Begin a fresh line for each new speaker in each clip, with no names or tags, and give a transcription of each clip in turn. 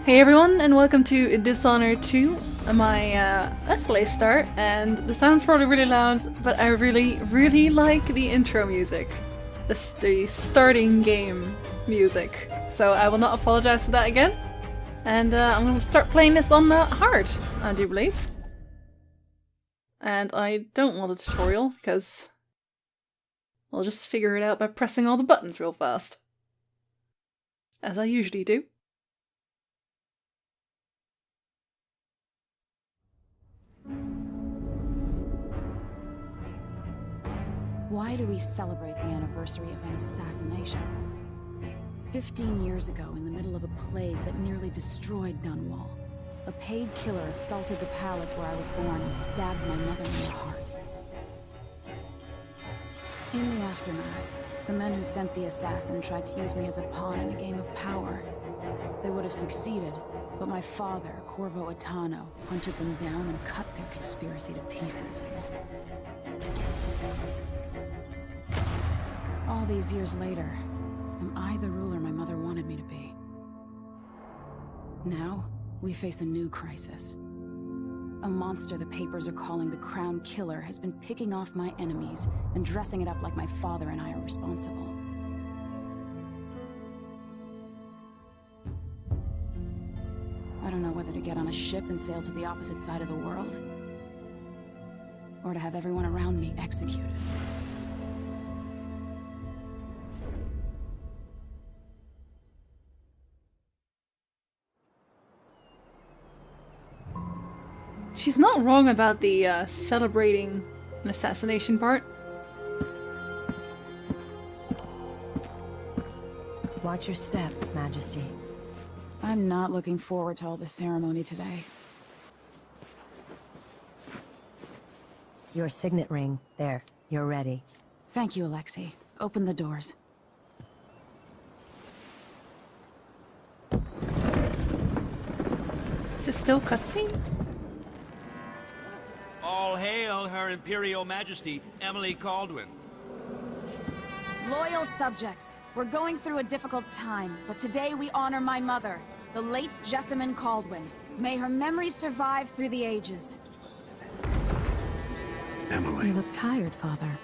Hey everyone, and welcome to Dishonored 2, my Let's Play start, and the sound's probably really loud, but I really like the intro music. The starting game music. So I will not apologize for that again. And I'm going to start playing this on hard, I do believe. And I don't want a tutorial, because I'll just figure it out by pressing all the buttons real fast. As I usually do.
Why do we celebrate the anniversary of an assassination? 15 years ago, in the middle of a plague that nearly destroyed Dunwall, a paid killer assaulted the palace where I was born and stabbed my mother in the heart. In the aftermath, the men who sent the assassin tried to use me as a pawn in a game of power. They would have succeeded, but my father, Corvo Attano, hunted them down and cut their conspiracy to pieces. All these years later, am I the ruler my mother wanted me to be? Now, we face a new crisis. A monster the papers are calling the Crown Killer has been picking off my enemies and dressing it up like my father and I are responsible. I don't know whether to get on a ship and sail to the opposite side of the world, or to have everyone around me executed.
She's not wrong about the celebrating an assassination part.
Watch your step, Majesty.
I'm not looking forward to all this ceremony today.
Your signet ring. There. You're ready.
Thank you, Alexei. Open the doors.
Is this still cutscene?
All hail Her Imperial Majesty, Emily Caldwin.
Loyal subjects, we're going through a difficult time, but today we honor my mother, the late Jessamine Caldwin. May her memory survive through the ages.
Emily.
You look tired, Father.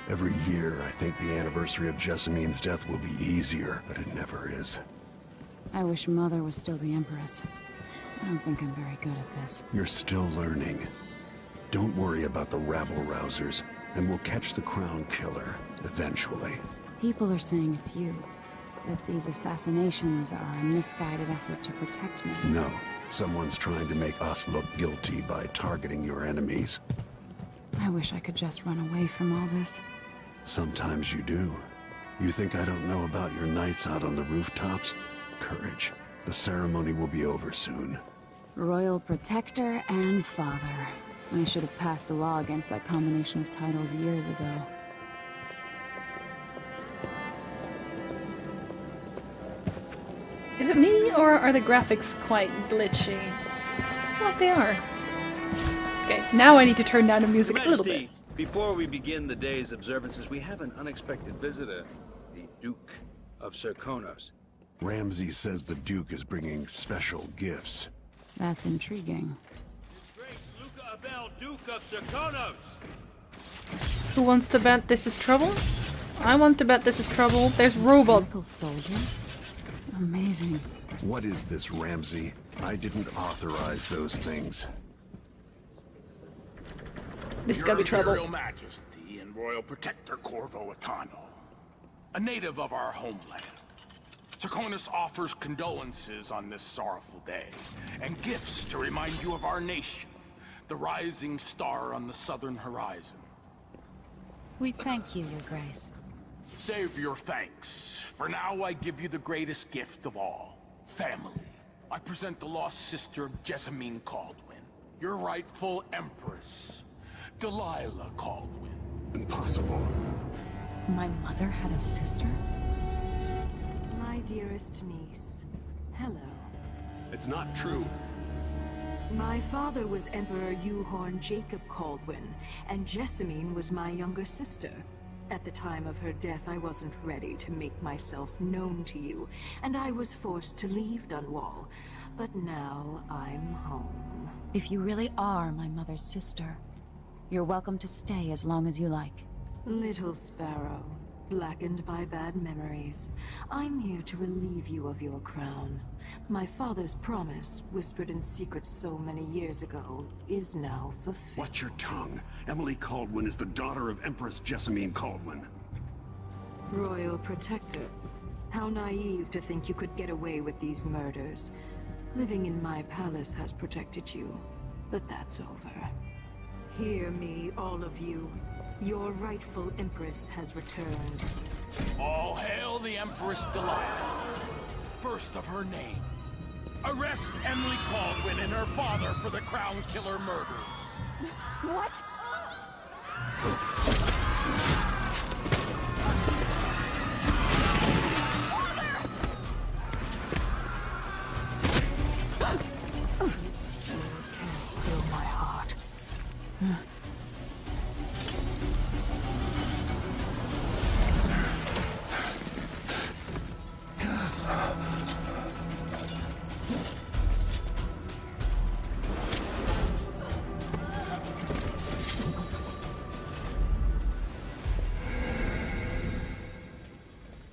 Every year, I think the anniversary of Jessamine's death will be easier, but it never is.
I wish Mother was still the Empress. I don't think I'm very good at this.
You're still learning. Don't worry about the rabble-rousers, and we'll catch the Crown Killer, eventually.
People are saying it's you. That these assassinations are a misguided effort to protect me.
No. Someone's trying to make us look guilty by targeting your enemies.
I wish I could just run away from all this.
Sometimes you do. You think I don't know about your nights out on the rooftops? Courage. The ceremony will be over soon.
Royal Protector and Father. I should have passed a law against that combination of titles years ago.
Is it me, or are the graphics quite glitchy? I feel like they are. Okay, now I need to turn down the music a little bit.
Before we begin the day's observances, we have an unexpected visitor, the Duke of Serkonos.
Ramsay says the Duke is bringing special gifts.
That's intriguing.
His Grace Luca Abel, Duke of Serkonos!
Who wants to bet this is trouble? I want to bet this is trouble. There's robot.
Local soldiers? Amazing.
What is this, Ramsay? I didn't authorize those things.
This is gonna be trouble.
Your Imperial Majesty and Royal Protector Corvo Attano, a native of our homeland. Serkonos offers condolences on this sorrowful day, and gifts to remind you of our nation, the rising star on the southern horizon.
We thank you, Your Grace.
Save your thanks. For now, I give you the greatest gift of all, family. I present the lost sister of Jessamine Caldwin, your rightful empress, Delilah Caldwin.
Impossible.
My mother had a sister?
My dearest niece, hello.
It's not true.
My father was Emperor Euhorn Jacob Caldwin, and Jessamine was my younger sister. At the time of her death, I wasn't ready to make myself known to you, and I was forced to leave Dunwall. but now I'm home.
If you really are my mother's sister, you're welcome to stay as long as you like.
Little sparrow, blackened by bad memories, I'm here to relieve you of your crown. My father's promise, whispered in secret so many years ago, is now fulfilled.
Watch your tongue. Emily Caldwin is the daughter of Empress Jessamine Caldwin.
Royal Protector. How naive to think you could get away with these murders. Living in my palace has protected you, but that's over. Hear me, all of you. Your rightful Empress has returned.
All hail the Empress Delilah, first of her name. Arrest Emily Caldwin and her father for the Crown Killer murder.
What?
Can't still my heart.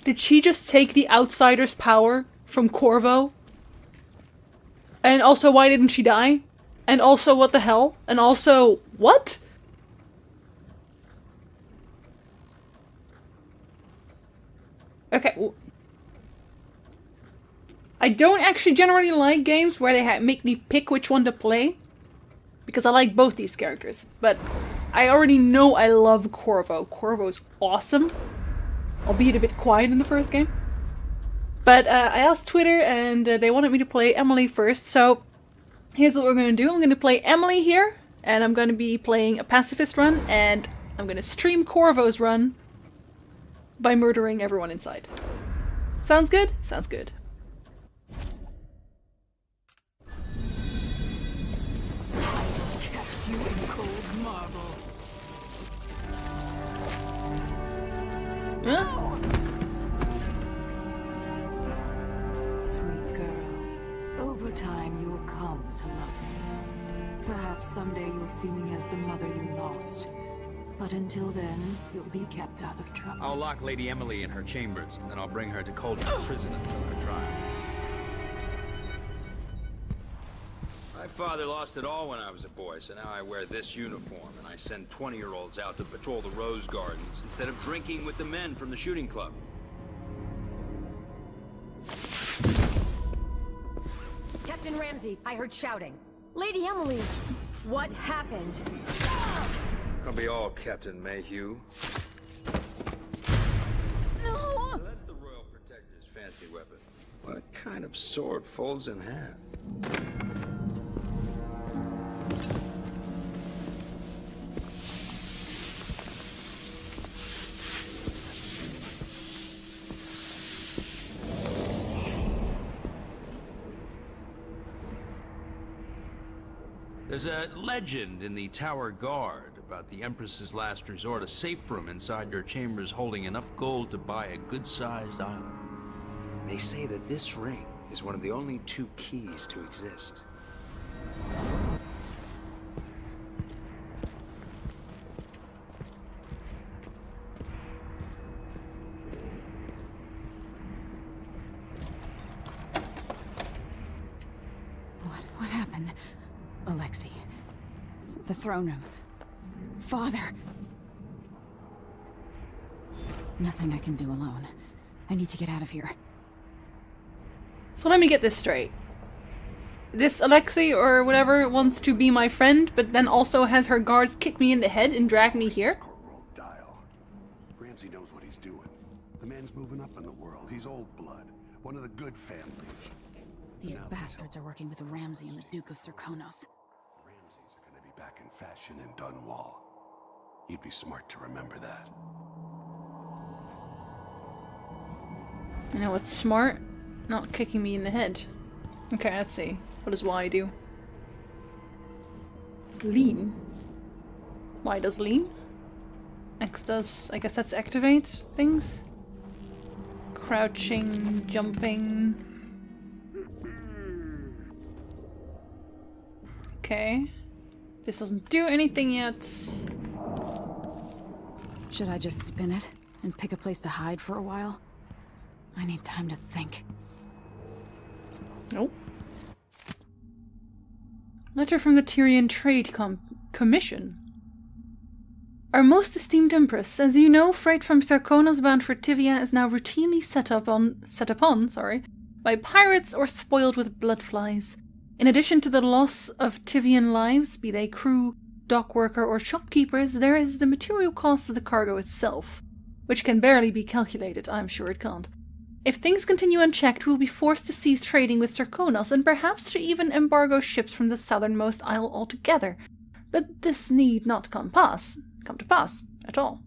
Did she just take the Outsider's power from Corvo? And also, why didn't she die? And also, what the hell? And also, what? Okay. I don't actually generally like games where they make me pick which one to play. Because I like both these characters. But I already know I love Corvo. Corvo's awesome. Albeit a bit quiet in the first game. But I asked Twitter and they wanted me to play Emily first. So here's what we're going to do. I'm going to play Emily here. And I'm going to be playing a pacifist run. And I'm going to stream Corvo's run by murdering everyone inside. Sounds good? Sounds good.
Cast you in cold marble.
Huh?
Sweet girl, over time you'll come to love me. Perhaps someday you'll see me as the mother you lost. But until then, you'll be kept out of trouble.
I'll lock Lady Emily in her chambers, and then I'll bring her to Cauldron Prison until her trial. My father lost it all when I was a boy, so now I wear this uniform, and I send 20-year-olds out to patrol the rose gardens instead of drinking with the men from the shooting club.
Captain Ramsey, I heard shouting. Lady Emily, what happened?
I'll be all Captain Mayhew.
No!
So that's the Royal Protector's fancy weapon. What kind of sword folds in half? There's a legend in the Tower Guard about the Empress's last resort, a safe room inside your chambers holding enough gold to buy a good-sized island. They say that this ring is one of the only 2 keys to exist.
What happened? Alexei. The throne room. Father. Nothing I can do alone. I need to get out of here.
So let me get this straight. This Alexei or whatever wants to be my friend, but then also has her guards kick me in the head and drag me here?
Dial. Ramsey knows what he's doing. The man's moving up in the world. He's old blood. One of the good families.
These bastards are working with Ramsey and the Duke of Serkonos.
Ramses are gonna be back in fashion in Dunwall. You'd be smart to remember that.
You know what's smart? Not kicking me in the head. Okay, let's see. What does Y do? Lean. Y does lean. X does... I guess that's activate things. Crouching, jumping... Okay. This doesn't do anything yet.
Should I just spin it and pick a place to hide for a while? I need time to think.
Nope. Letter from the Tyrian Trade Commission. Our most esteemed Empress, as you know, freight from Sarkonos bound for Tivia is now routinely set upon by pirates or spoiled with bloodflies. In addition to the loss of Tivian lives, be they crew, dock worker, or shopkeepers, there is the material cost of the cargo itself, which can barely be calculated. I'm sure it can't. If things continue unchecked, we will be forced to cease trading with Sarkonos, and perhaps to even embargo ships from the southernmost isle altogether. But this need not come to pass at all.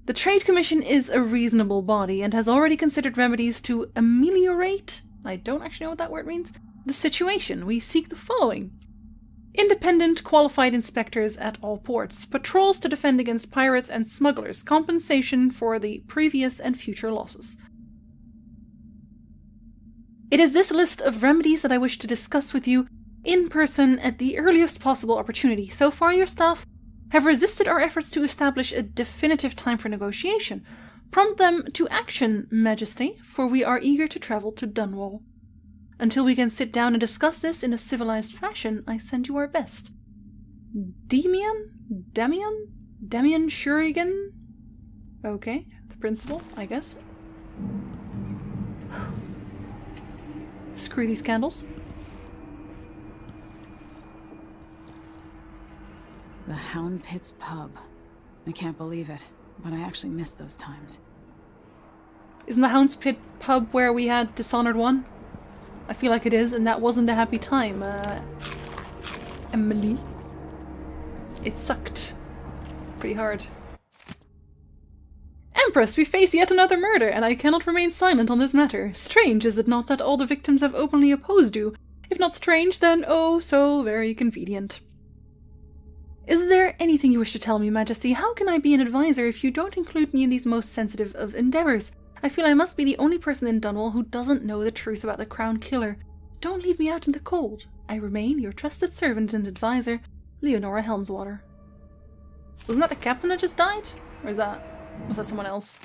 The Trade Commission is a reasonable body and has already considered remedies to ameliorate, I don't actually know what that word means, the situation. We seek the following: independent, qualified inspectors at all ports, patrols to defend against pirates and smugglers, compensation for the previous and future losses. It is this list of remedies that I wish to discuss with you in person at the earliest possible opportunity. So far, your staff have resisted our efforts to establish a definitive time for negotiation. Prompt them to action, Majesty, for we are eager to travel to Dunwall. Until we can sit down and discuss this in a civilized fashion, I send you our best. Damian Shurigan? Okay, the principal, I guess. Screw these candles.
The Hound Pit's pub. I can't believe it, but I actually miss those times.
Isn't the Hound's Pit pub where we had Dishonored 1? I feel like it is, and that wasn't a happy time, Emily. It sucked. Pretty hard. Empress, we face yet another murder, and I cannot remain silent on this matter. Strange, is it not, that all the victims have openly opposed you? If not strange, then oh, so very convenient. Is there anything you wish to tell me, Majesty? How can I be an advisor if you don't include me in these most sensitive of endeavors? I feel I must be the only person in Dunwall who doesn't know the truth about the Crown Killer. Don't leave me out in the cold. I remain your trusted servant and advisor, Leonora Helmswater. Wasn't that the captain that just died? Or was that someone else?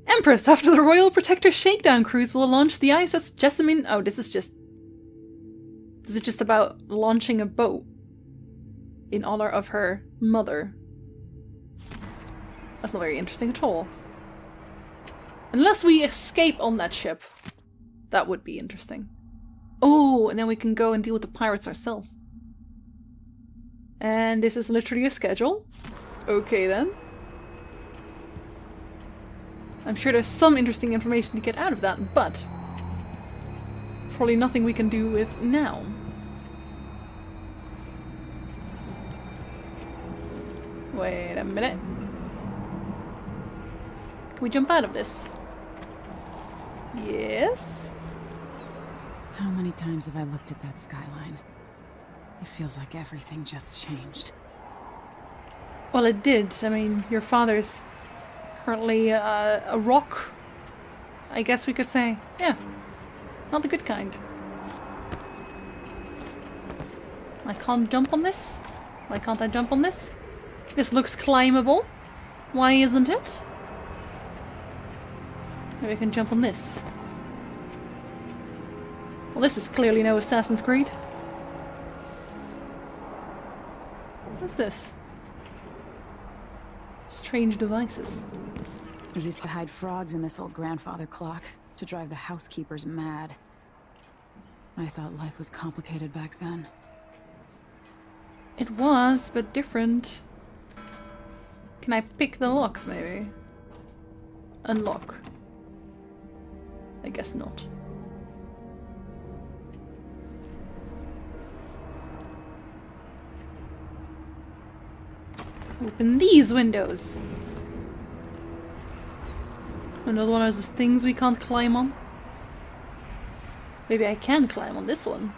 Empress, after the Royal Protector Shakedown cruise will launch the ISS Jessamine... Oh, this is just about launching a boat in honor of her mother. That's not very interesting at all. Unless we escape on that ship. That would be interesting. Oh, and then we can go and deal with the pirates ourselves. And this is literally a schedule. Okay then. I'm sure there's some interesting information to get out of that, but probably nothing we can do with now. Wait a minute. Can we jump out of this? Yes.
How many times have I looked at that skyline? It feels like everything just changed.
Well, it did. I mean, your father's currently a rock, I guess we could say. Yeah. Not the good kind. I can't jump on this? Why can't I jump on this? This looks climbable. Why isn't it? Maybe I can jump on this. Well, this is clearly no Assassin's Creed. What's this? Strange devices.
We used to hide frogs in this old grandfather clock to drive the housekeepers mad. I thought life was complicated back then.
It was, but different. Can I pick the locks, maybe? Unlock. I guess not. Open these windows. Another one of those things we can't climb on. Maybe I can climb on this one.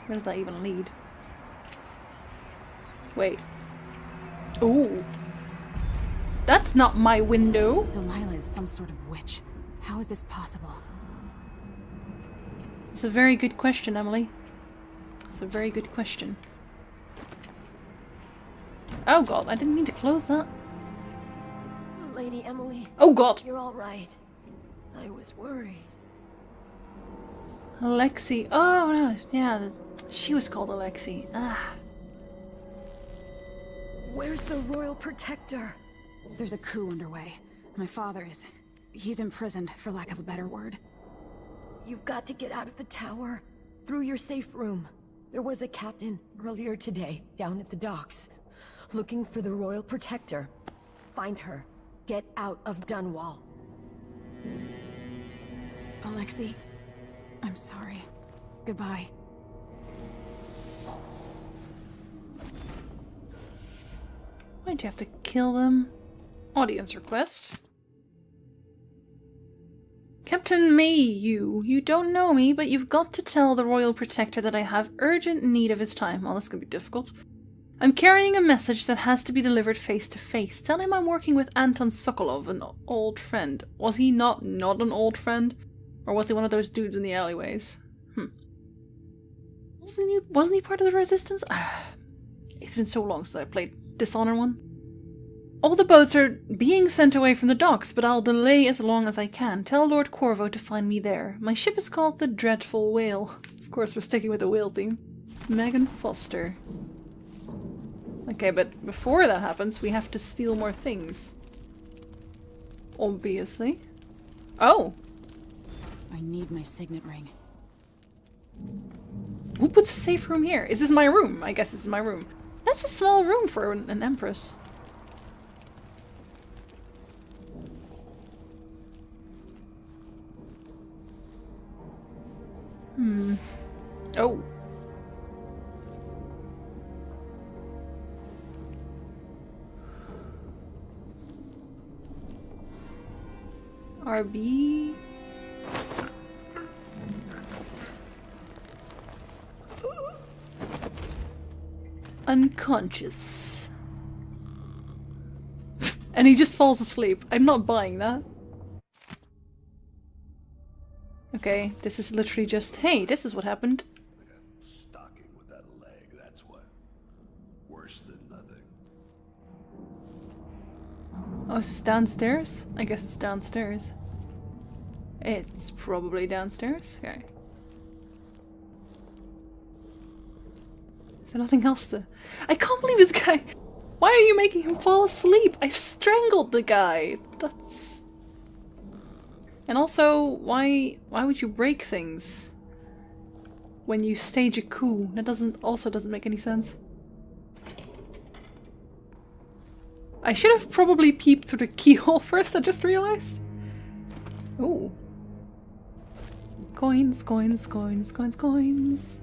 Where does that even lead? Wait. Ooh. That's not my window.
Delilah is some sort of witch. How is this possible?
It's a very good question, Emily. It's a very good question. Oh god, I didn't mean to close that.
Lady Emily.
Oh god!
You're all right. I was worried.
Alexi. Oh no, yeah, she was called Alexi. Ah.
Where's the Royal Protector?
There's a coup underway. My father is... he's imprisoned, for lack of a better word.
You've got to get out of the tower. Through your safe room. There was a captain earlier today, down at the docks. Looking for the Royal Protector. Find her. Get out of Dunwall.
Alexi, I'm sorry. Goodbye.
Why'd you have to kill them? Audience request. Captain May, you don't know me, but you've got to tell the Royal Protector that I have urgent need of his time. Well, that's gonna be difficult. I'm carrying a message that has to be delivered face to face. Tell him I'm working with Anton Sokolov, an old friend. Was he not an old friend? Or was he one of those dudes in the alleyways? Wasn't he part of the Resistance? It's been so long since I played Dishonored 1. All the boats are being sent away from the docks, but I'll delay as long as I can. Tell Lord Corvo to find me there. My ship is called the Dreadful Whale. Of course, we're sticking with the whale theme. Megan Foster. Okay, but before that happens, we have to steal more things. Obviously. Oh!
I need my signet ring.
Who puts a safe room here? Is this my room? I guess this is my room. That's a small room for an empress. Oh. RB. Unconscious. And he just falls asleep. I'm not buying that. Okay, this is literally just, hey, this is what happened.
Stocking with that leg, that's what. Worse than nothing.
Oh, is this downstairs? I guess it's downstairs. It's probably downstairs. Okay. Is there nothing else to... I can't believe this guy... Why are you making him fall asleep? I strangled the guy. That's... And also, why would you break things when you stage a coup? That also doesn't make any sense. I should have probably peeped through the keyhole first, I just realized. Ooh. Coins, coins, coins, coins, coins.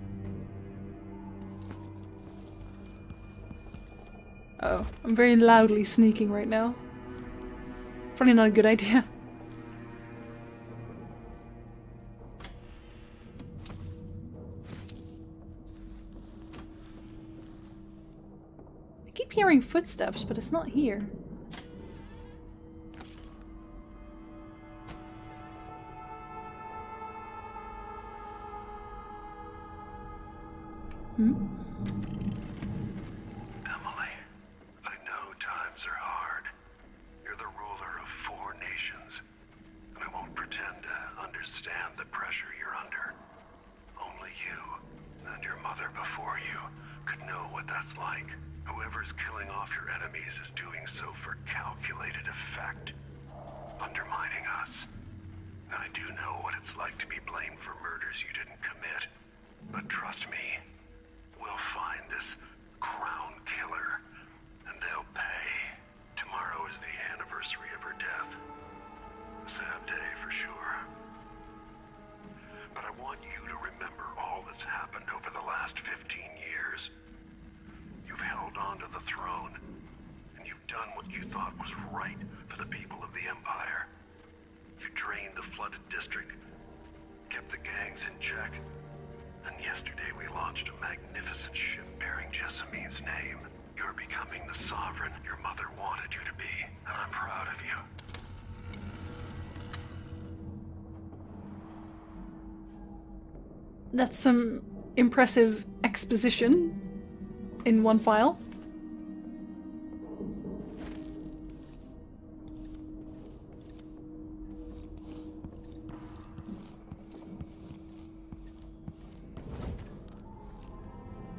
Oh, I'm very loudly sneaking right now. It's probably not a good idea. I keep hearing footsteps, but it's not here.
Emily, I know times are hard. You're the ruler of 4 nations, and I won't pretend to understand the pressure you're under. Only you, and your mother before you, could know what that's like. Whoever's killing off your enemies is doing so for calculated effect, undermining us. I do know what it's like to be blamed for murders you didn't commit, but trust me, we'll find this crown killer, and they'll pay. Tomorrow is the anniversary of her death. A sad day for sure. But I want you to remember all that's happened over the last 15 years. You've held on to the throne, and you've done what you thought was right for the people of the Empire. You drained the flooded district, kept the gangs in check, and yesterday we launched a magnificent ship bearing Jessamine's name. You're becoming the sovereign your mother wanted you to be, and I'm proud of you.
That's some impressive exposition in one file.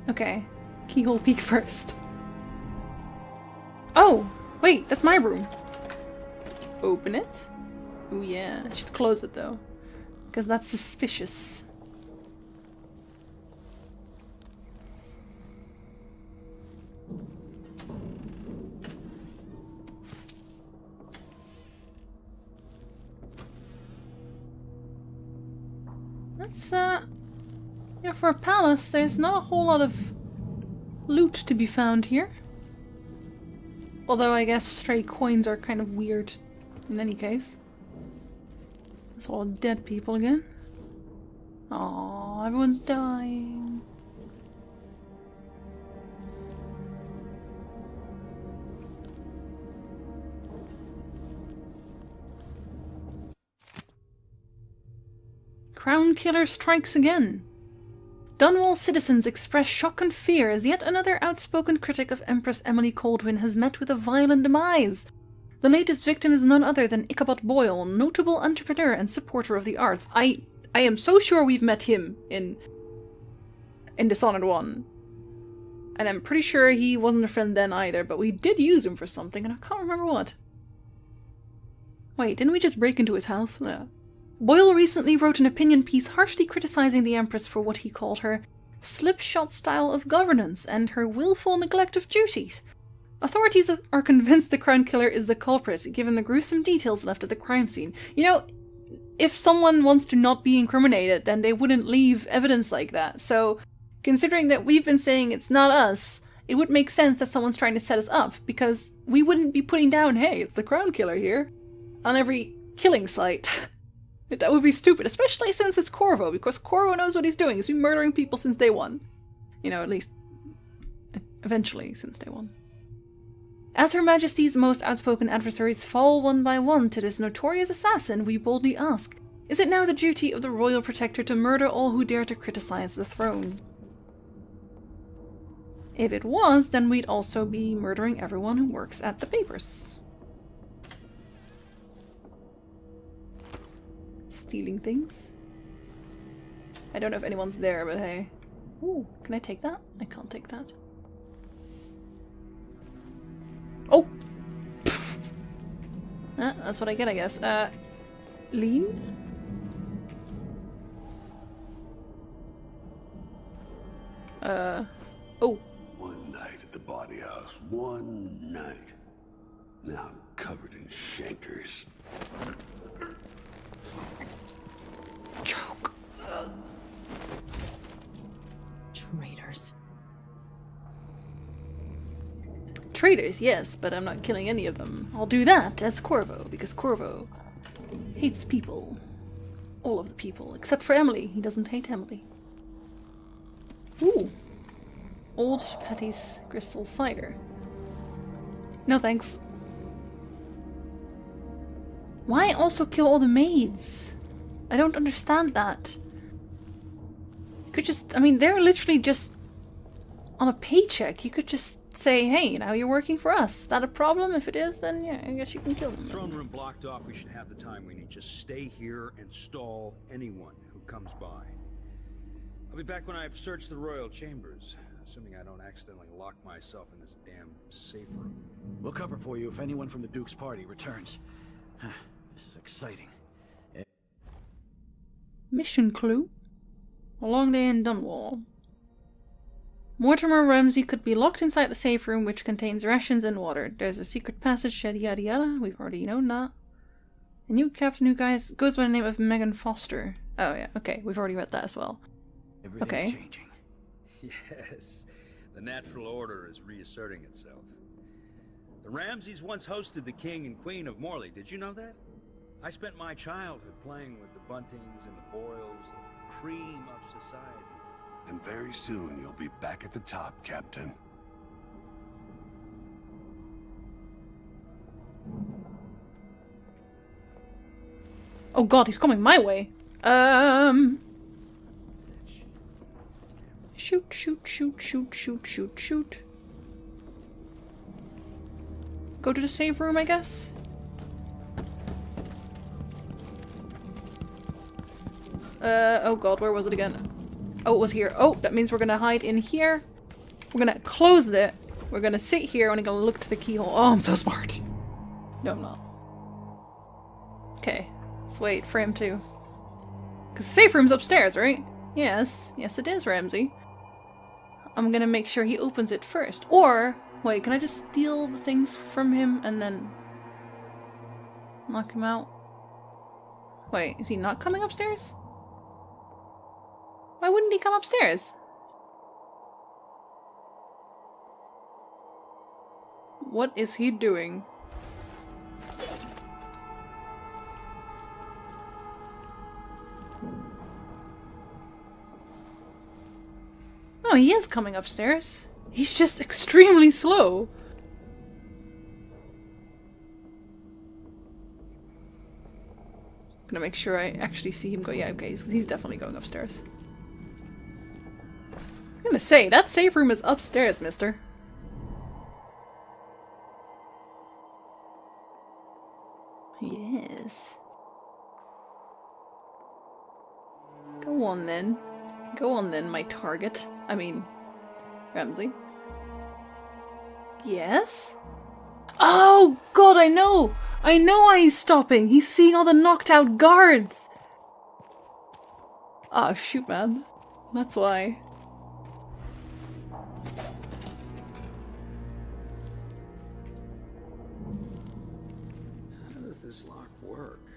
Okay, keyhole peek first. Oh, wait, that's my room. Open it? Oh yeah, I should close it though, because that's suspicious. That's, yeah, for a palace, there's not a whole lot of loot to be found here. Although I guess stray coins are kind of weird in any case. It's all dead people again. Aww, everyone's dying. Crown Killer strikes again. Dunwall citizens express shock and fear as yet another outspoken critic of Empress Emily Coldwin has met with a violent demise. The latest victim is none other than Ichabod Boyle, notable entrepreneur and supporter of the arts. I am so sure we've met him in Dishonored 1. And I'm pretty sure he wasn't a friend then either, but we did use him for something, and I can't remember what. Wait, didn't we just break into his house? Yeah. Boyle recently wrote an opinion piece harshly criticizing the Empress for what he called her slipshod style of governance and her willful neglect of duties. Authorities are convinced the Crown Killer is the culprit, given the gruesome details left at the crime scene. You know, if someone wants to not be incriminated, then they wouldn't leave evidence like that. So, considering that we've been saying it's not us, it would make sense that someone's trying to set us up, because we wouldn't be putting down, hey, it's the Crown Killer here, on every killing site. That would be stupid, especially since it's Corvo, because Corvo knows what he's doing. He's been murdering people since day one. You know, at least eventually since day one. As Her Majesty's most outspoken adversaries fall one by one to this notorious assassin, we boldly ask, is it now the duty of the royal protector to murder all who dare to criticize the throne? If it was, then we'd also be murdering everyone who works at the papers. Stealing things. I don't know if anyone's there, but hey. Ooh, can I take that? I can't take that. Oh! That's what I get, I guess. Lean? Oh.
One night at the body house. One night. Now I'm covered in shankers.
Choke.
Traitors.
Traitors, yes, but I'm not killing any of them. I'll do that as Corvo, because Corvo hates people. All of the people, except for Emily. He doesn't hate Emily. Ooh. Old Patty's Crystal Cider. No thanks. Why also kill all the maids? I don't understand that. You could just, I mean, they're literally just on a paycheck. You could just say, hey, now you're working for us. Is that a problem? If it is, then yeah, I guess you can kill them.
Throne room blocked off. We should have the time we need. Just stay here and stall anyone who comes by. I'll be back when I've searched the royal chambers, assuming I don't accidentally lock myself in this damn safe room.
We'll cover for you if anyone from the Duke's party returns. This is exciting.
Mission clue. A long day in Dunwall. Mortimer Ramsey could be locked inside the safe room, which contains rations and water. There's a secret passage, yada yada yada. We've already known that. A new captain who goes by the name of Megan Foster. Oh yeah, okay, we've already read that as well.
Everything's changing.
Yes, the natural order is reasserting itself. The Ramseys once hosted the King and Queen of Morley. Did you know that? I spent my childhood playing with the Buntings and the Boyles, the cream of society.
And very soon you'll be back at the top, Captain.
Oh god, he's coming my way. Shoot, shoot, shoot, shoot, shoot, shoot, shoot. Go to the save room, I guess? Oh god, where was it again? Oh, it was here. Oh, that means we're gonna hide in here. We're gonna close it. We're gonna sit here and I'm gonna look to the keyhole. Oh, I'm so smart. No, I'm not. Okay, let's wait for him to. Because the safe room's upstairs, right? Yes. Yes, it is, Ramsey. I'm gonna make sure he opens it first. Or, wait, can I just steal the things from him and then knock him out? Wait, is he not coming upstairs? Why wouldn't he come upstairs? What is he doing? Oh, he is coming upstairs. He's just extremely slow. Gonna make sure I actually see him go. Yeah, okay, he's definitely going upstairs. I was gonna say, that safe room is upstairs, mister. Yes. Go on then. Go on then, my target. I mean, Ramsey. Yes? Oh, God, I know! I know why he's stopping! He's seeing all the knocked out guards! Oh, shoot, man. That's why.
How does this lock work?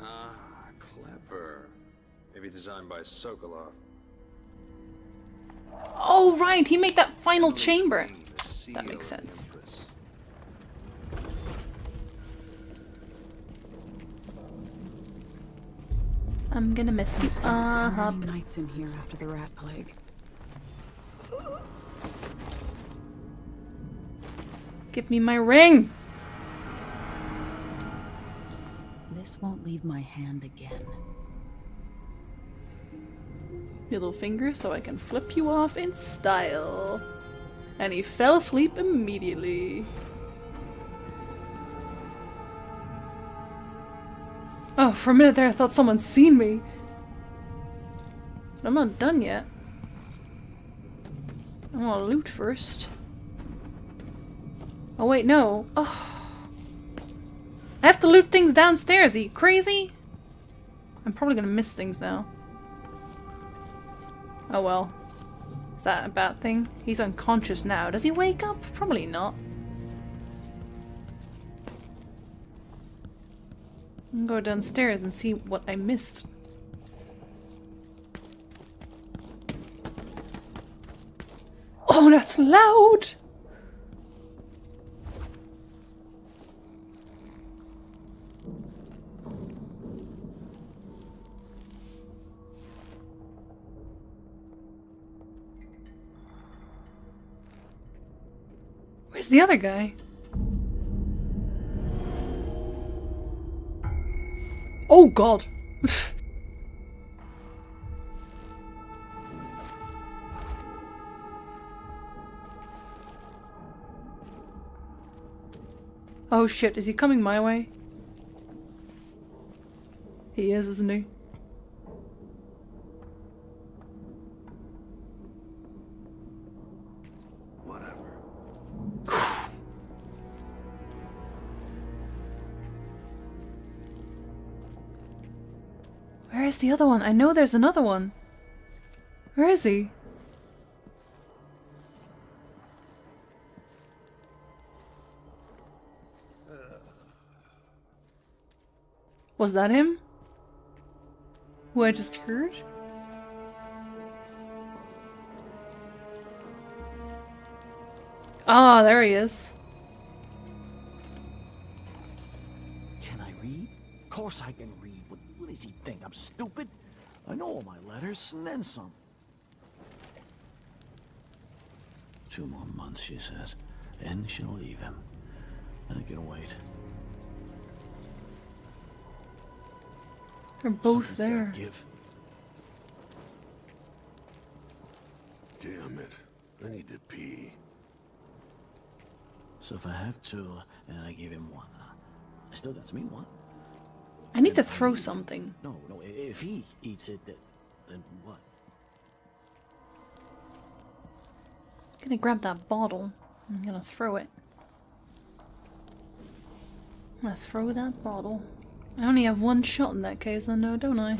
Ah, clever. Maybe designed by Sokolov.
Oh, right! He made that final chamber! That makes sense. I'm gonna miss you.
So many nights in here after the rat plague.
Give me my ring!
This won't leave my hand again.
Middle finger so I can flip you off in style. And he fell asleep immediately. Oh, for a minute there I thought someone'd seen me. But I'm not done yet. I want to loot first. Oh wait, no. Oh. I have to loot things downstairs, are you crazy? I'm probably gonna miss things now. Oh well. Is that a bad thing? He's unconscious now. Does he wake up? Probably not. I'm gonna go downstairs and see what I missed. Oh, that's loud! Where's the other guy? Oh god! Oh shit, is he coming my way? He is, isn't he? Where is the other one? I know there's another one. Where is he? Was that him? Who I just heard? Ah, there he is.
Can I read? Of course I can read. What does he think? I'm stupid? I know all my letters, and then some. 2 more months, she says. Then she'll leave him. I can wait.
They're both
Something's gotta
there.
give.
I need to pee.
So if I have two, and I give him one, I still got me one.
I need to throw something.
No, if he eats it, then what?
I'm gonna grab that bottle. I'm gonna throw it. I'm gonna throw that bottle. I only have one shot in that case, then, no, don't I?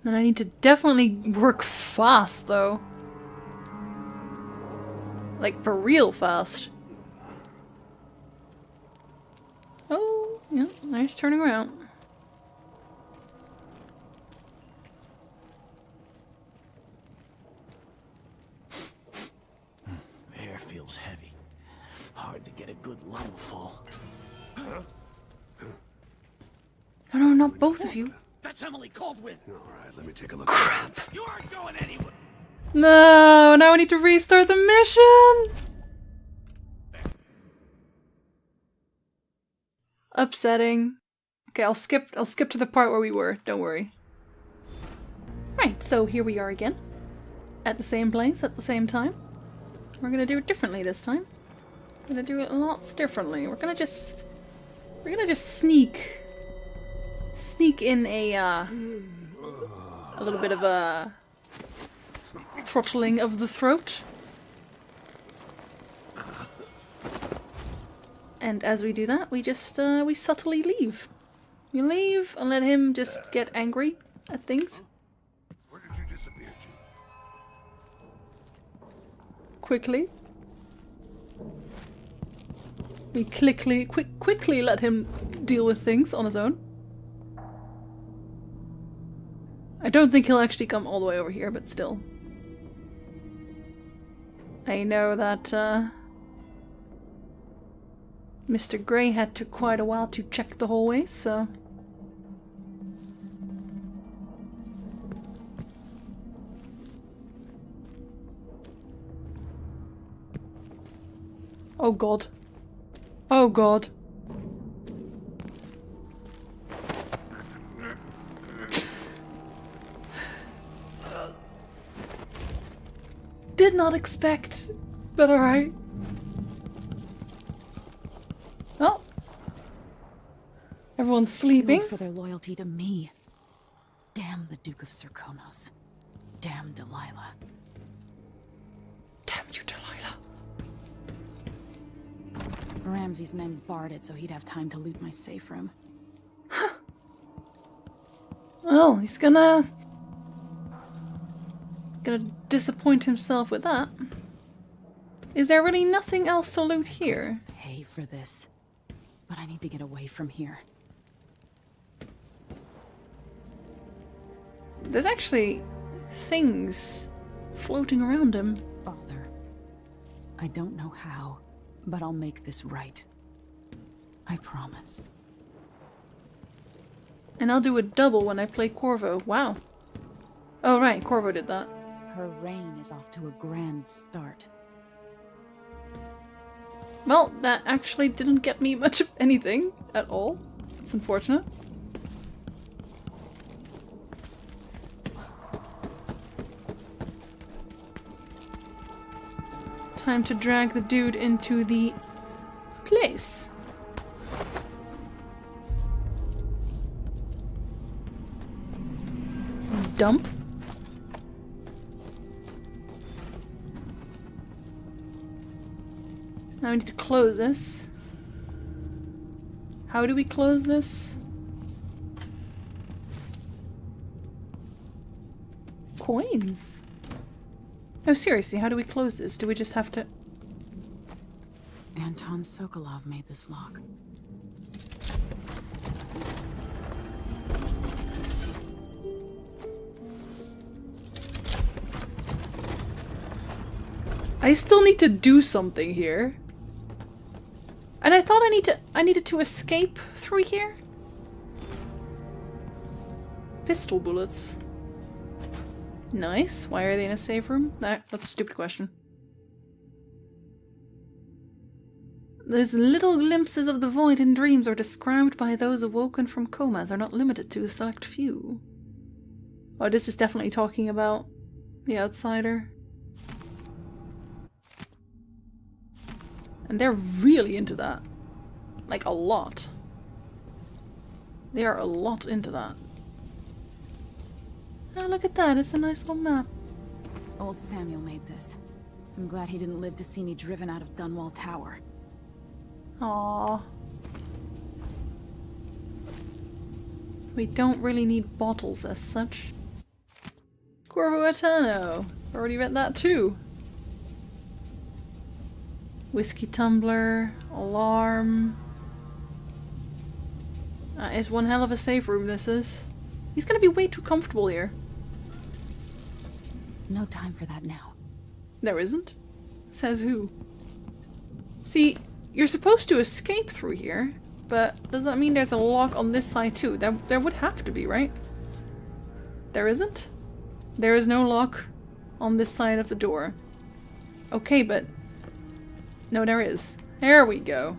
Then I need to definitely work fast, though. Like, for real fast. Oh, yeah, nice turning around.
Air feels heavy. Hard to get a good lungful.
No, no, not both of you.
That's Emily Caldwin.
All right, let me take a look.
Crap.
You aren't going anywhere.
No, now I need to restart the mission. Upsetting. Okay, I'll skip to the part where we were. Don't worry. Right, so here we are again. At the same place, at the same time. We're gonna do it differently this time. We're gonna do it lots differently. We're gonna just sneak in a little bit of a throttling of the throat. And as we do that, we just we subtly leave. We leave and let him just get angry at things.
Where did you disappear to?
Quickly. We quickly let him deal with things on his own. I don't think he'll actually come all the way over here, but still. I know that Mr. Grey had took quite a while to check the hallway, so... Oh god. Oh god. Did not expect, but alright. Well, everyone's sleeping.
For their loyalty to me. Damn the Duke of Serkonos. Damn Delilah.
Damn you, Delilah.
Ramsey's men barred it so he'd have time to loot my safe room.
Well, he's gonna disappoint himself with that. Is there really nothing else to loot here?
Pay for this. But I need to get away from here.
There's actually things floating around him.
Father, I don't know how, but I'll make this right. I promise.
And I'll do a double when I play Corvo. Wow. Oh right, Corvo did that.
Her reign is off to a grand start.
Well, that actually didn't get me much of anything at all. It's unfortunate. Time to drag the dude into the place. Dump. Now we need to close this. How do we close this? Coins. No, seriously, how do we close this? Do we just have to...
Anton Sokolov made this lock.
I still need to do something here. And I thought I needed to escape through here? Pistol bullets. Nice. Why are they in a safe room? Nah, that's a stupid question. These little glimpses of the void in dreams are described by those awoken from comas are not limited to a select few. Oh, this is definitely talking about the outsider. And they're really into that. Like a lot. They are a lot into that. Oh, look at that. It's a nice little map.
Old Samuel made this. I'm glad he didn't live to see me driven out of Dunwall Tower.
Aww. We don't really need bottles as such. Corvo Atano. Already read that too. Whiskey tumbler. Alarm. It's one hell of a safe room, this is. He's gonna be way too comfortable here.
No time for that now.
There isn't? Says who? See, you're supposed to escape through here, but does that mean there's a lock on this side too? There would have to be, right? There isn't? There is no lock on this side of the door. Okay, but... No, there is. There we go.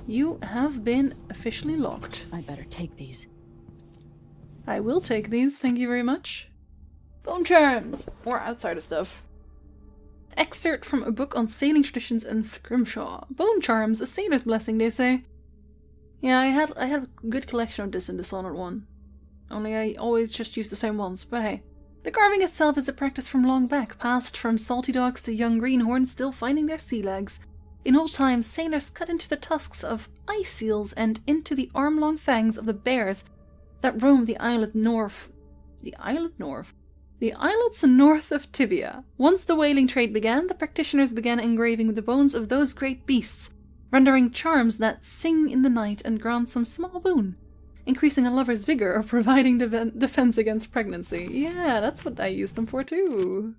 You have been officially locked.
I better take these.
I will take these, thank you very much. Bone charms! More outsider stuff. Excerpt from a book on sailing traditions and scrimshaw. Bone charms, a sailor's blessing, they say. Yeah, I had a good collection of this in Dishonored 1. Only I always just use the same ones, but hey. The carving itself is a practice from long back, passed from salty dogs to young greenhorns still finding their sea legs. In old times, sailors cut into the tusks of ice seals and into the arm-long fangs of the bears that roam the islet north. The islet north? The islets north of Tivia. Once the whaling trade began, the practitioners began engraving the bones of those great beasts, rendering charms that sing in the night and grant some small boon, increasing a lover's vigor or providing defense against pregnancy. Yeah, that's what I used them for too.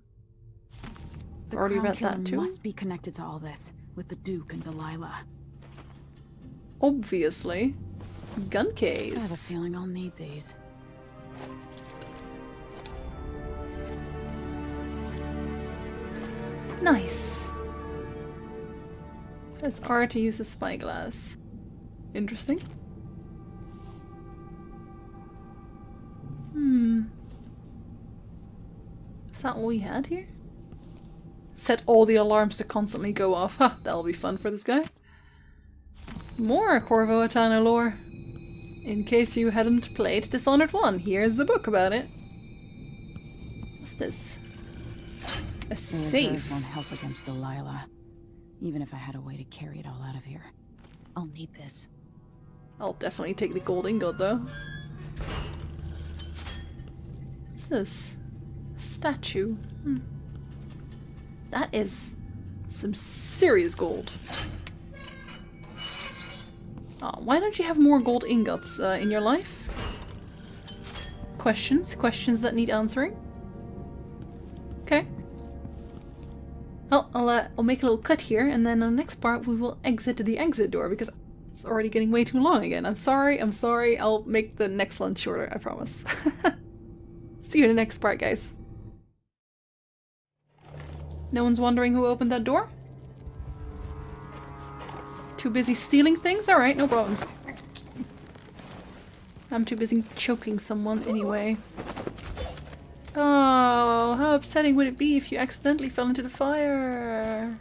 The
Already read
Crown
that
Killer
too.
must be connected to all this, with the Duke and Delilah.
Obviously. Gun
I have a
case.
feeling I'll need these.
Nice. Press R to use the spyglass. Interesting. Is that all we had here? Set all the alarms to constantly go off. Ha, that'll be fun for this guy. More Corvo Atano lore. In case you hadn't played Dishonored 1, here's the book about it. What's this? A
The
safe.
reserves won't help against Delilah, even if I had a way to carry it all out of here. I'll need this.
I'll definitely take the gold ingot though. What's this? A statue. That is some serious gold. Oh, why don't you have more gold ingots in your life? Questions that need answering. Okay. Well, I'll make a little cut here, and then on the next part we will exit the exit door because it's already getting way too long again. I'm sorry. I'll make the next one shorter, I promise. See you in the next part, guys. No one's wondering who opened that door? Too busy stealing things? Alright, no problems. I'm too busy choking someone anyway. Oh, how upsetting would it be if you accidentally fell into the fire?